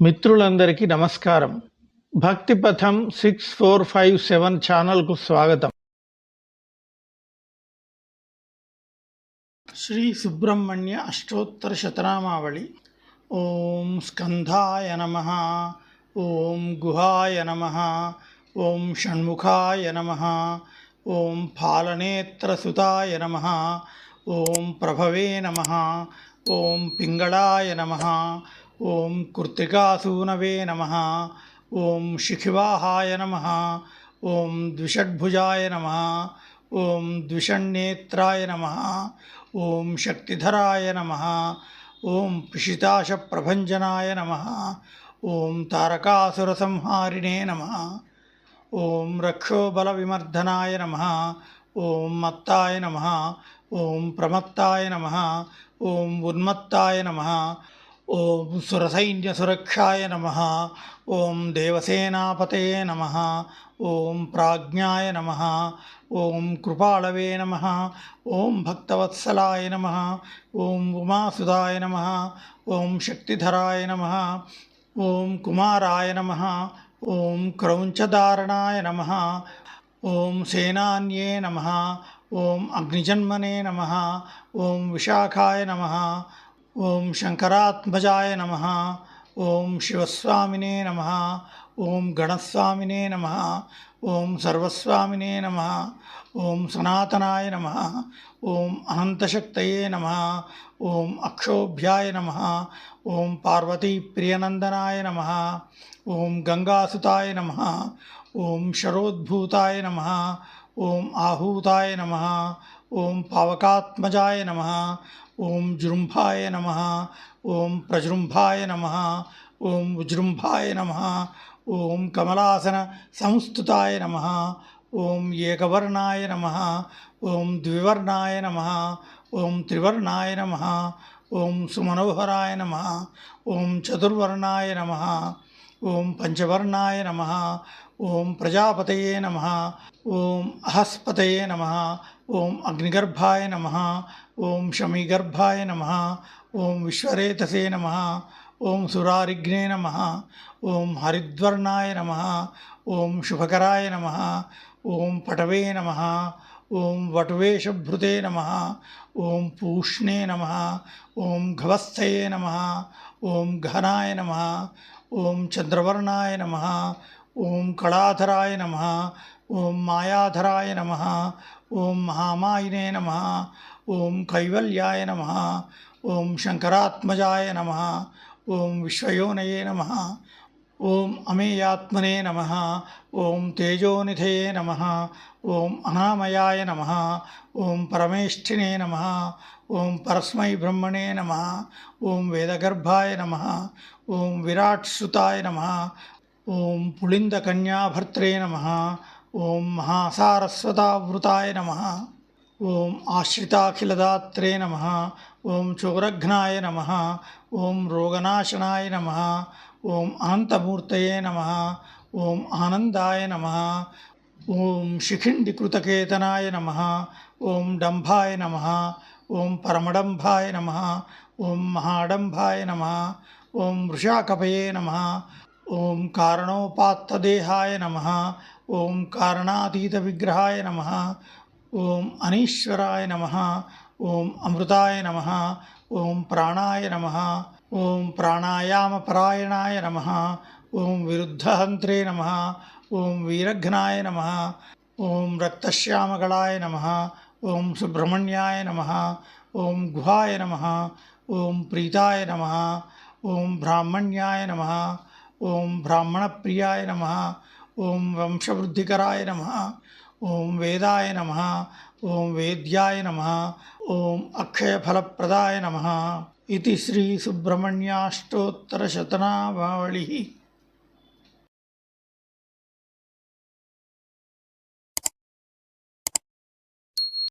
మిత్రులందరికీ నమస్కారం. భక్తి పథం 6457 ఛానల్కు స్వాగతం. శ్రీ సుబ్రహ్మణ్య అష్టోత్తర శతనామావళి. ఓం స్కంధాయ నమః, ఓం గుహాయ నమః, ఓం షణ్ముఖాయ నమః, ఓం ఫాలనేత్రసుతాయ నమః, ఓం ప్రభవే నమః, ఓం పింగళాయ నమః, ఓం కృత్తికాసూనవే నమః, ఓం శిఖివాహాయ నమః, ఓం ద్విషడ్భుజాయ నమః, ఓం ద్విషణ్నేత్రాయ నమః, ఓం శక్తిధరాయ నమః, ఓం పిశితాశప్రభంజనాయ నమః, ఓం తారకాసురసంహారిణే నమః, ఓం రక్షోబలవిమర్దనాయ నమః, ఓం మత్తాయ నమః, ఓం ప్రమత్తాయ నమః, ఓం ఉన్మత్తాయ నమః, ఓం సురసైన్యసురక్షాయ నమః, ఓం దేవసేనాపతయే నమః, ఓం ప్రాజ్ఞాయ నమః, ఓం కృపాళవే నమః, ఓం భక్తవత్సలాయ నమః, ఓం ఉమాసుదాయ నమః, ఓం శక్తిధరాయ నమః, ఓం కుమారాయ నమః, ఓం క్రౌంచధారణాయ నమః, ఓం సేనాన్యే నమః, ఓం అగ్నిజన్మనే నమః, ఓం విశాఖాయ నమః, ఓం శంకరాత్మజాయ నమః, ఓం శివస్వామినే నమః, ఓం గణస్వామినే నమః, ఓం సర్వస్వామినే నమః, ఓం సనాతనాయ నమః, ఓం అనంతశక్తయే నమః, ఓం అక్షోభ్యాయ నమః, ఓం పార్వతీప్రియనందనాయ నమః, ఓం గంగాసుతాయ నమః, ఓం శరోద్భూతాయ నమః, ఓం ఆహూతాయ నమః, ఓం పావకాత్మజాయ నమః, ఓం జృంభాయ నమః, ఓం ప్రజృంభాయ నమః, ఓం ఉజృంభాయ నమః, ఓం కమలాసన సంస్థుతాయ నమః, ఓం ఏకవర్ణాయ నమః, ఓం ద్వివర్ణాయ నమః, ఓం త్రివర్ణాయ నమః, ఓం సుమనోహరాయ నమః, ఓం చతుర్వర్ణాయ నమః, ఓం పంచవర్ణాయ నమః, ఓం ప్రజాపతయే నమః, ఓం అహస్పతయే నమః, ఓం అగ్నిగర్భాయ నమః, ఓం శమీగర్భాయ నమః, ఓం విశ్వరేతసే నమః, ఓం సురారిఘ్నే నమః, ఓం హరిద్వర్ణాయ నమః, ఓం శుభకరాయ నమః, ఓం పటవే నమః, ఓం వటువేషభృతే నమః, ఓం పూష్ణే నమః, ఓం గవస్థయే నమః, ఓం గహనాయ నమః, ఓం చంద్రవర్ణాయ నమః, ఓం కళాధరాయ నమః, ఓం మాయాధరాయ నమః, ఓం మహామాయినే నమః, ఓం కైవల్యాయ నమః, ఓం శంకరాత్మజాయ నమః, ఓం విశ్వయోనయే నమః, ఓం అమేయాత్మనే నమః, ఓం తేజోనిధయే నమః, ఓం అనామయాయ నమః, ఓం పరమేష్ఠినే నమః, ఓం పరస్మై బ్రహ్మణే నమః, ఓం వేదగర్భాయ నమః, ఓం విరాట్సుతాయ నమః, ఓం పుళిందకన్యాభర్త్రే నమః, ఓం మహాసారస్వతావృతాయ నమః, ఓం ఆశ్రితాఖిలదాత్రే నమః, ఓం చోరఘ్నాయ నమః, ఓం రోగనాశనాయ నమః, ఓం అనంతమూర్తయే నమః, ఓం ఆనందాయ నమః, ఓం శిఖిండికృతకేతనాయ నమః, ఓం డంభాయ నమః, ఓం పరమడంభాయ నమః, ఓం మహాడంభాయ నమః, ఓం వృషాకపయే నమః, ఓం కారణోపాత్తదేహాయ నమః, ఓం కారణాతీత విగ్రహాయ నమః, ఓం అనీశ్వరాయ నమః, ఓం అమృతాయ నమః, ఓం ప్రాణాయ నమః, ఓం ప్రాణాయామపరాయణాయ నమః, ఓం విరుద్ధహంత్రే నమః, ఓం వీరఘ్నాయ నమః, ఓం రక్తశ్యామగళాయ నమః, ఓం సుబ్రహ్మణ్యాయ నమః, ఓం గుహాయ నమః, ఓం ప్రీతాయ నమః, ఓం బ్రాహ్మణ్యాయ నమః, ఓం బ్రాహ్మణప్రియాయ నమః, ఓం వంశవృద్ధికరాయ నమః, ఓం వేదాయ నమః, ఓం వేద్యాయ నమః, ఓం అక్షయఫలప్రదాయ నమః. ఇది శ్రీ సుబ్రహ్మణ్యాష్టోత్తర శతనామావళి.